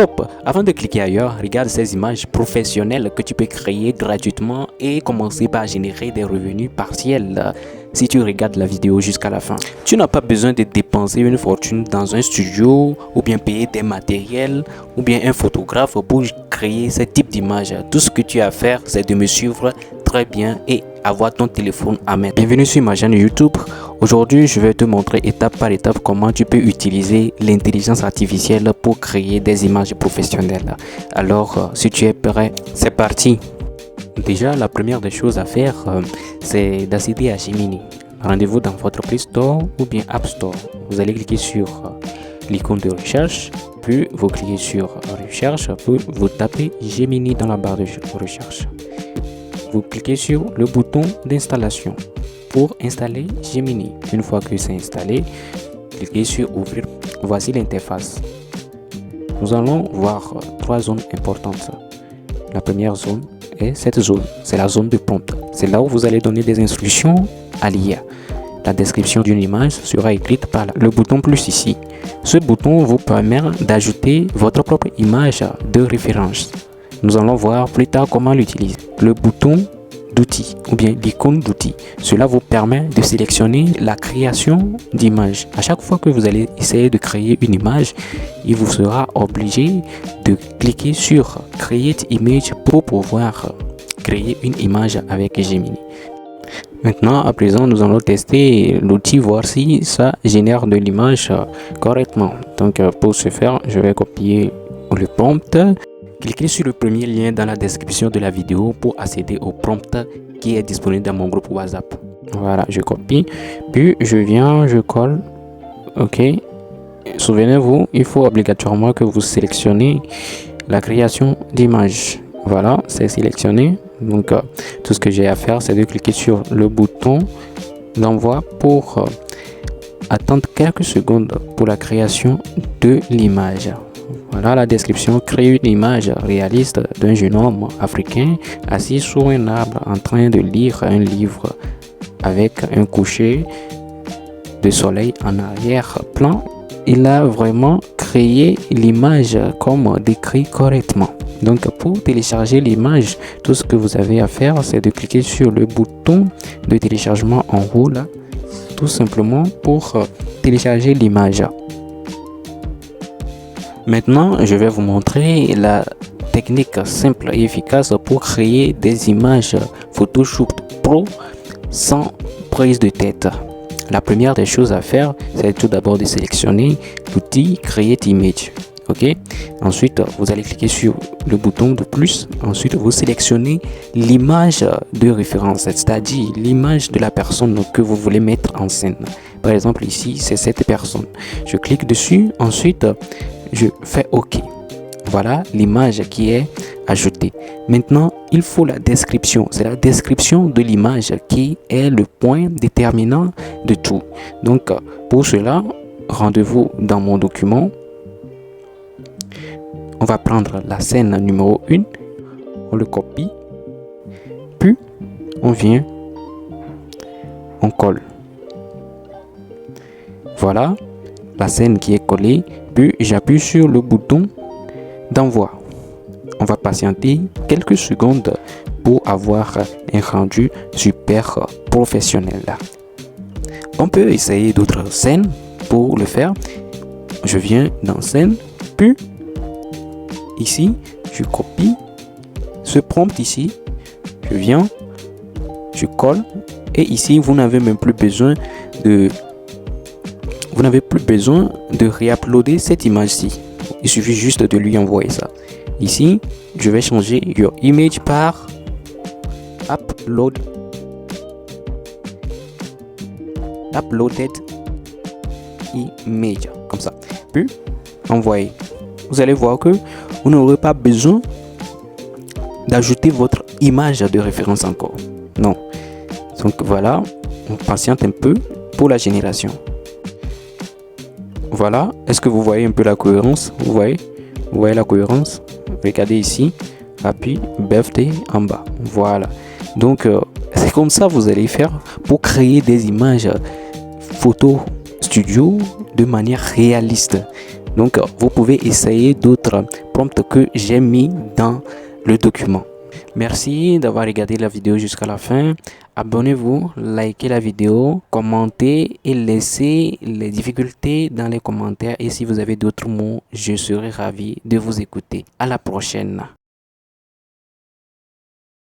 Stop! Avant de cliquer ailleurs, regarde ces images professionnelles que tu peux créer gratuitement et commencer par générer des revenus partiels si tu regardes la vidéo jusqu'à la fin. Tu n'as pas besoin de dépenser une fortune dans un studio ou bien payer des matériels ou bien un photographe pour créer ce type d'image. Tout ce que tu as à faire, c'est de me suivre très bien et avoir ton téléphone à main. Bienvenue sur ma chaîne YouTube. Aujourd'hui, je vais te montrer étape par étape comment tu peux utiliser l'intelligence artificielle pour créer des images professionnelles. Alors, si tu es prêt, c'est parti. Déjà, la première des choses à faire, c'est d'accéder à Gemini. Rendez-vous dans votre Play Store ou bien App Store. Vous allez cliquer sur l'icône de recherche, puis vous cliquez sur recherche, puis vous tapez Gemini dans la barre de recherche. Vous cliquez sur le bouton d'installation pour installer Gemini. Une fois que c'est installé, cliquez sur ouvrir. Voici l'interface. Nous allons voir trois zones importantes. La première zone est cette zone, c'est la zone de prompt. C'est là où vous allez donner des instructions à l'IA. La description d'une image sera écrite par le bouton plus ici. Ce bouton vous permet d'ajouter votre propre image de référence. Nous allons voir plus tard comment l'utiliser. Le bouton d'outils ou bien l'icône d'outils. Cela vous permet de sélectionner la création d'images. À chaque fois que vous allez essayer de créer une image, il vous sera obligé de cliquer sur Create Image pour pouvoir créer une image avec Gemini. Maintenant, à présent, nous allons tester l'outil, voir si ça génère de l'image correctement. Donc, pour ce faire, je vais copier le prompt. Cliquez sur le premier lien dans la description de la vidéo pour accéder au prompt qui est disponible dans mon groupe WhatsApp. Voilà, je copie, puis je viens, je colle. Ok. Souvenez-vous, il faut obligatoirement que vous sélectionnez la création d'image. Voilà, c'est sélectionné. Donc, tout ce que j'ai à faire, c'est de cliquer sur le bouton d'envoi pour attendre quelques secondes pour la création de l'image. Voilà la description. Crée une image réaliste d'un jeune homme africain assis sous un arbre en train de lire un livre avec un coucher de soleil en arrière-plan. Il a vraiment créé l'image comme décrit correctement. Donc pour télécharger l'image, tout ce que vous avez à faire, c'est de cliquer sur le bouton de téléchargement en haut là, tout simplement pour télécharger l'image. Maintenant, je vais vous montrer la technique simple et efficace pour créer des images Photoshop Pro sans prise de tête. La première des choses à faire, c'est tout d'abord de sélectionner l'outil Create Image. Ok. Ensuite, vous allez cliquer sur le bouton de plus. Ensuite, vous sélectionnez l'image de référence, c'est-à-dire l'image de la personne que vous voulez mettre en scène. Par exemple, ici, c'est cette personne. Je clique dessus. Ensuite, je fais OK. Voilà l'image qui est ajoutée. Maintenant, il faut la description. C'est la description de l'image qui est le point déterminant de tout. Donc, pour cela, rendez-vous dans mon document. On va prendre la scène numéro 1. On le copie. Puis, on vient. On colle. Voilà la scène qui est collée. Puis j'appuie sur le bouton d'envoi. On va patienter quelques secondes pour avoir un rendu super professionnel. On peut essayer d'autres scènes pour le faire. Je viens dans scène, puis ici, je copie ce prompt ici. Je viens, je colle et ici, vous n'avez même plus besoin de réuploader cette image-ci. Il suffit juste de lui envoyer ça. Ici, je vais changer your image par uploaded image, comme ça. Puis, envoyer. Vous allez voir que vous n'aurez pas besoin d'ajouter votre image de référence encore. Non. Donc voilà, on patiente un peu pour la génération. Voilà, est-ce que vous voyez un peu la cohérence? Vous voyez la cohérence? Regardez ici, appui, birthday en bas. Voilà. Donc, c'est comme ça que vous allez faire pour créer des images photo studio de manière réaliste. Donc, vous pouvez essayer d'autres prompts que j'ai mis dans le document. Merci d'avoir regardé la vidéo jusqu'à la fin. Abonnez-vous, likez la vidéo, commentez et laissez les difficultés dans les commentaires. Et si vous avez d'autres mots, je serai ravi de vous écouter. À la prochaine.